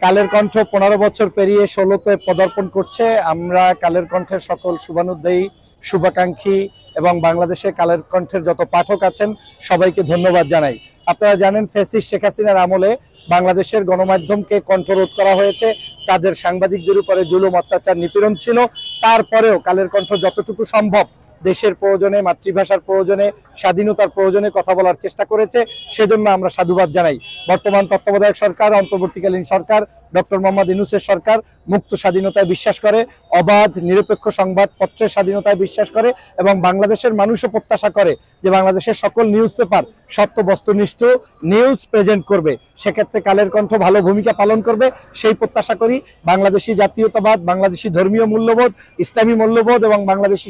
কালের কণ্ঠ 15 বছর পেরিয়ে 16তে পদার্পণ করছে। আমরা কালের কণ্ঠের সকল শুভানুধ্যায়ী, শুভাকাঙ্ক্ষী এবং বাংলাদেশে কালের কণ্ঠের যত পাঠক আছেন সবাইকে ধন্যবাদ জানাই। আপনারা জানেন ফ্যাসিস্ট শেখ হাসিনার আমলে বাংলাদেশের গণমাধ্যমকে কণ্ঠরোধ করা হয়েছে, তাদের সাংবাদিকদের উপরে জুলুম, অত্যাচার, নিপীড়ন ছিল। তারপরেও কালের কণ্ঠ যতটুকু সম্ভব দেশের প্রয়োজনে, মাতৃভাষার প্রয়োজনে, স্বাধীনতার প্রয়োজনে কথা বলার চেষ্টা করেছে। সেজন্য আমরা সাধুবাদ জানাই। বর্তমান তত্ত্বাবধায়ক সরকার, অন্তর্বর্তীকালীন সরকার, ডক্টর মোহাম্মদ ইউনূসের সরকার মুক্ত স্বাধীনতায় বিশ্বাস করে, অবাধ নিরপেক্ষ সংবাদপত্রের স্বাধীনতায় বিশ্বাস করে এবং বাংলাদেশের মানুষও প্রত্যাশা করে যে বাংলাদেশের সকল নিউজ পেপার সত্য বস্তুনিষ্ঠ নিউজ প্রেজেন্ট করবে। সেক্ষেত্রে কালের কণ্ঠ ভালো ভূমিকা পালন করবে, সেই প্রত্যাশা করি। বাংলাদেশি জাতীয়তাবাদ, বাংলাদেশি ধর্মীয় মূল্যবোধ, ইসলামী মূল্যবোধ এবং বাংলাদেশি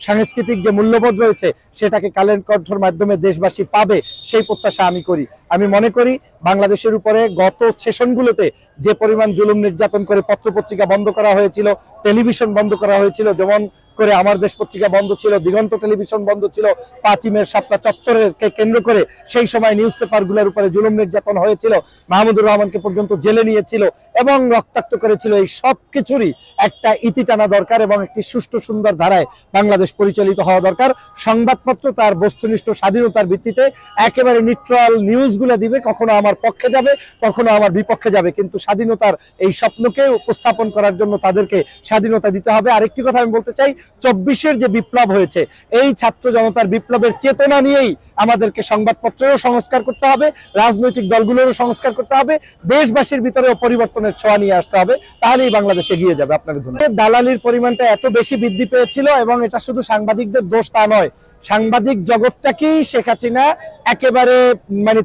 সাংস্কৃতিক যে মূল্যবোধ রয়েছে সেটাকে কালের কণ্ঠের মাধ্যমে দেশবাসী পাবে, সেই প্রত্যাশা আমি করি। আমি মনে করি বাংলাদেশের উপরে গত সেশনগুলোতে যে পরিমাণ জুলুম নির্যাতন করে পত্রপত্রিকা বন্ধ করা হয়েছিল, টেলিভিশন বন্ধ করা হয়েছিল, যেমন করে আমার দেশ পত্রিকা বন্ধ ছিল, দিগন্ত টেলিভিশন বন্ধ ছিল, 5ই মে শাপলা চত্বরকে কেন্দ্র করে সেই সময় নিউজ পেপারগুলোর উপরে জুলুম নির্যাতন হয়েছিল, মাহমুদুর রহমানকে পর্যন্ত জেলে নিয়েছিল এবং রক্তাক্ত করেছিল। এই সব কিছুরই একটা ইতি টানা দরকার এবং একটি সুষ্ঠু সুন্দর ধারায় বাংলাদেশ পরিচালিত হওয়া দরকার। সংবাদপত্র তার বস্তুনিষ্ঠ স্বাধীনতার ভিত্তিতে একেবারে নিউট্রাল নিউজগুলো দিবে, কখনো আমার পক্ষে যাবে, কখনো আমার বিপক্ষে যাবে, কিন্তু স্বাধীনতার এই স্বপ্নকে উপস্থাপন করার জন্য তাদেরকে স্বাধীনতা দিতে হবে। আরেকটি কথা আমি বলতে চাই, 24-এর যে বিপ্লব হয়েছে, এই ছাত্র জনতার বিপ্লবের চেতনা নিয়েই আমাদেরকে সংবাদপত্রেরও সংস্কার করতে হবে, রাজনৈতিক দলগুলোরও সংস্কার করতে হবে, দেশবাসীর ভিতরেও পরিবর্তনের ছোঁয়া নিয়ে আসতে হবে, তাহলেই বাংলাদেশ এগিয়ে যাবে। আপনাকে ধন্যবাদ। দালালির পরিমাণটা এত বেশি বৃদ্ধি পেয়েছিল এবং এটা শুধু সাংবাদিকদের দোষ তা নয়, সাংবাদিক জগৎটাকেই শেখ হাসিনা একেবারে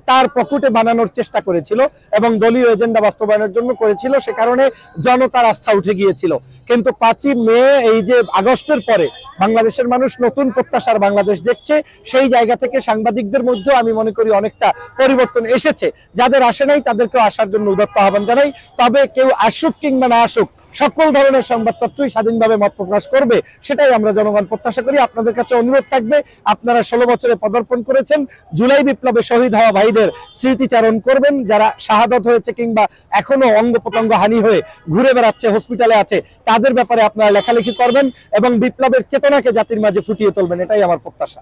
তার পকেটে বানানোর চেষ্টা করেছিল এবং দলীয় এজেন্ডা বাস্তবায়নের জন্য করেছিল। সে কারণে জনতার আস্থা উঠে গিয়েছিল। কিন্তু 5ই মে, এই যে আগস্টের পরে বাংলাদেশের মানুষ নতুন প্রত্যাশার বাংলাদেশ দেখছে, সেই জায়গা থেকে সাংবাদিকদের মধ্যেও আমি মনে করি অনেকটা পরিবর্তন এসেছে। যাদের আসে নাই তাদেরকেও আসার জন্য উদাত্ত আহ্বান জানাই। তবে কেউ আসুক কিংবা না আসুক, সকল ধরনের সংবাদপত্রই স্বাধীনভাবে মত প্রকাশ করবে, সেটাই আমরা জনগণ প্রত্যাশা করি। আপনাদের কাছে অনুরোধ থাকবে, আপনারা 16 বছরে পদার্পণ করেছেন, জুলাই বিপ্লবে শহীদ হওয়া ভাইদের স্মৃতিচারণ করবেন। যারা শাহাদত হয়েছে কিংবা এখনো অঙ্গ প্রত্যঙ্গ হানি হয়ে ঘুরে বেড়াচ্ছে, হসপিটালে আছে, তাদের ব্যাপারে আপনারা লেখালেখি করবেন এবং বিপ্লবের চেতনাকে জাতির মাঝে ফুটিয়ে তুলবেন, এটাই আমার প্রত্যাশা।